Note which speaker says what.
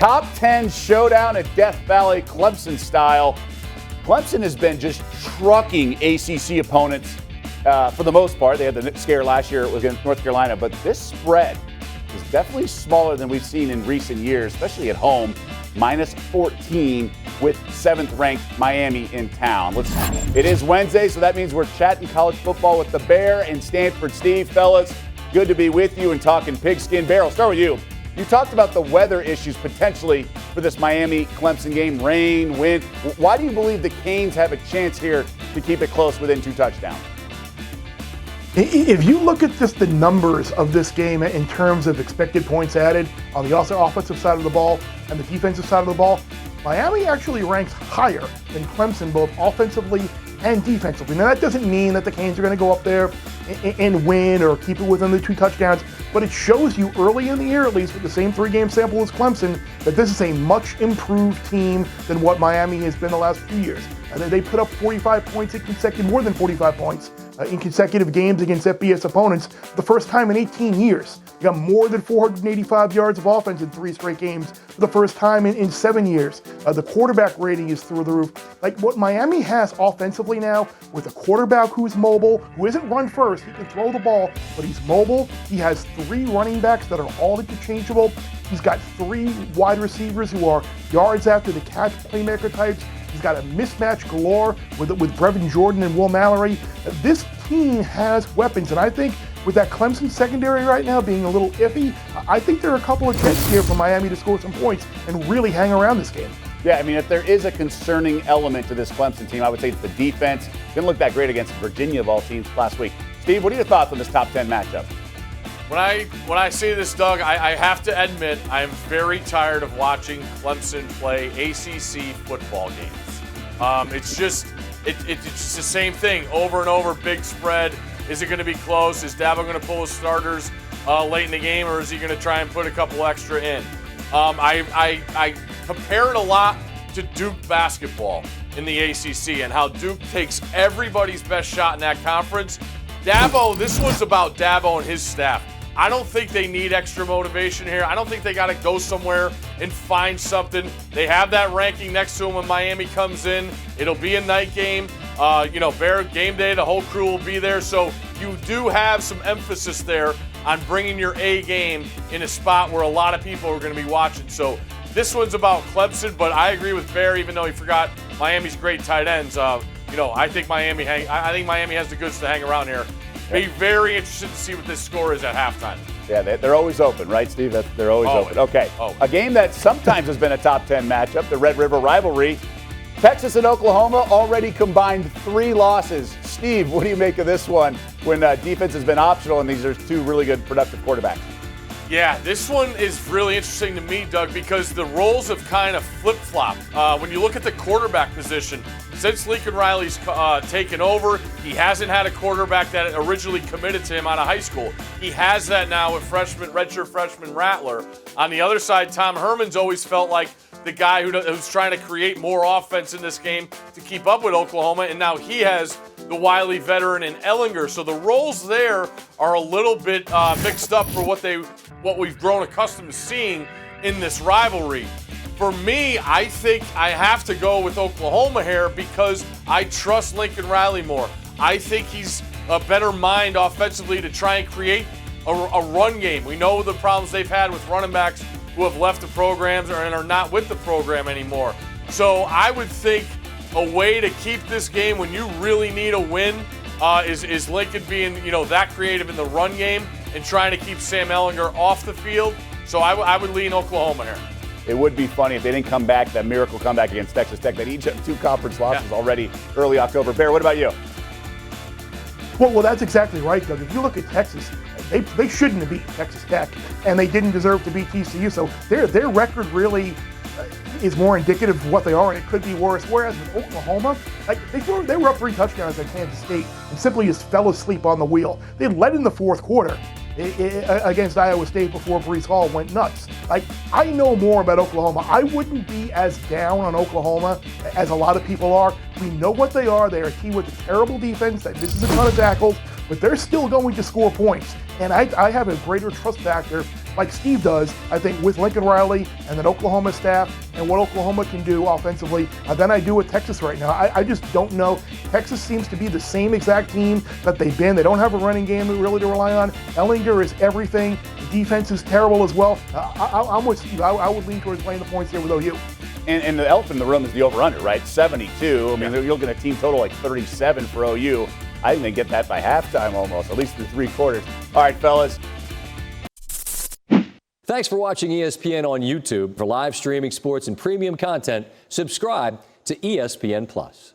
Speaker 1: Top 10 showdown at Death Valley, Clemson style. Clemson has been just trucking ACC opponents for the most part. They had the scare last year against North Carolina, but this spread is definitely smaller than we've seen in recent years, especially at home. Minus 14 with 7th-ranked Miami in town. It is Wednesday, so that means we're chatting college football with the Bear and Stanford Steve. Fellas, good to be with you and talking pigskin. Bear, I'll start with you. You talked about the weather issues potentially for this Miami-Clemson game, rain, wind. Why do you believe the Canes have a chance here to keep it close within 2 touchdowns?
Speaker 2: If you look at just the numbers of this game in terms of expected points added on the offensive side of the ball and the defensive side of the ball, Miami actually ranks higher than Clemson both offensively and defensively. Now, that doesn't mean that the Canes are going to go up there and win or keep it within the 2 touchdowns, but it shows you early in the year, at least with the same 3-game sample as Clemson, that this is a much improved team than what Miami has been the last few years. They put up 45 points more than 45 points in consecutive games against FBS opponents, the first time in 18 years. They got more than 485 yards of offense in 3 straight games for the first time in 7 years. The quarterback rating is through the roof. Like what Miami has offensively now, with a quarterback who's mobile, who isn't run first, he can throw the ball, but he's mobile. He has 3 running backs that are all interchangeable. He's got 3 wide receivers who are yards after the catch playmaker types. He's got a mismatch galore with Brevin Jordan and Will Mallory. This team has weapons, and I think with that Clemson secondary right now being a little iffy, I think there are a couple of chances here for Miami to score some points and really hang around this game.
Speaker 1: Yeah, I mean, if there is a concerning element to this Clemson team, I would say it's the defense. Didn't look that great against Virginia of all teams last week. Steve, what are your thoughts on this top 10 matchup?
Speaker 3: When I see this, Doug, I have to admit I am very tired of watching Clemson play ACC football games. It's just the same thing over and over. Big spread. Is it going to be close? Is Dabo going to pull his starters late in the game, or is he going to try and put a couple extra in? I compare it a lot to Duke basketball in the ACC and how Duke takes everybody's best shot in that conference. Dabo, this one's about Dabo and his staff. I don't think they need extra motivation here. I don't think they got to go somewhere and find something. They have that ranking next to them when Miami comes in. It'll be a night game. Bear game day, the whole crew will be there. So you do have some emphasis there on bringing your A game in a spot where a lot of people are going to be watching. So this one's about Clemson, but I agree with Bear, even though he forgot Miami's great tight ends. I think Miami has the goods to hang around here. Be very interested to see what this score is at halftime.
Speaker 1: Yeah, they're always open, right, Steve? They're always open. Okay, a game that sometimes has been a top 10 matchup, the Red River Rivalry. Texas and Oklahoma already combined 3 losses. Steve, what do you make of this one when defense has been optional and these are 2 really good productive quarterbacks?
Speaker 3: Yeah, this one is really interesting to me, Doug, because the roles have kind of flip-flopped. When you look at the quarterback position, since Lincoln Riley's taken over, he hasn't had a quarterback that originally committed to him out of high school. He has that now with redshirt freshman Rattler. On the other side, Tom Herman's always felt like the guy who's trying to create more offense in this game to keep up with Oklahoma, and now he has the wily veteran in Ellinger. So the roles there are a little bit mixed up for what we've grown accustomed to seeing in this rivalry. For me, I think I have to go with Oklahoma here because I trust Lincoln Riley more. I think he's a better mind offensively to try and create a run game. We know the problems they've had with running backs who have left the programs and are not with the program anymore. So I would think a way to keep this game when you really need a win is Lincoln being that creative in the run game and trying to keep Sam Ellinger off the field. So I would lean Oklahoma here.
Speaker 1: It would be funny if they didn't come back, that miracle comeback against Texas Tech. That each have 2 conference losses already early October. Bear, what about you?
Speaker 2: Well, that's exactly right, Doug. If you look at Texas, they shouldn't have beat Texas Tech, and they didn't deserve to beat TCU. So their record really is more indicative of what they are, and it could be worse. Whereas with Oklahoma, they were up 3 touchdowns at Kansas State and simply just fell asleep on the wheel. They led in the 4th quarter against Iowa State before Breece Hall went nuts. I know more about Oklahoma. I wouldn't be as down on Oklahoma as a lot of people are. We know what they are. They're a team with a terrible defense that misses a ton of tackles, but they're still going to score points. And I have a greater trust factor like Steve does, I think, with Lincoln Riley and then Oklahoma staff and what Oklahoma can do offensively than I do with Texas right now. I just don't know. Texas seems to be the same exact team that they've been. They don't have a running game really to rely on. Ellinger is everything. The defense is terrible as well. I'm with Steve. I would lean towards playing the points here with OU.
Speaker 1: And the elephant in the room is the over-under, right? 72. I mean, you'll get a team total like 37 for OU. I think they get that by halftime almost, at least through 3 quarters. All right, fellas.
Speaker 4: Thanks for watching ESPN on YouTube. For live streaming sports and premium content, subscribe to ESPN+.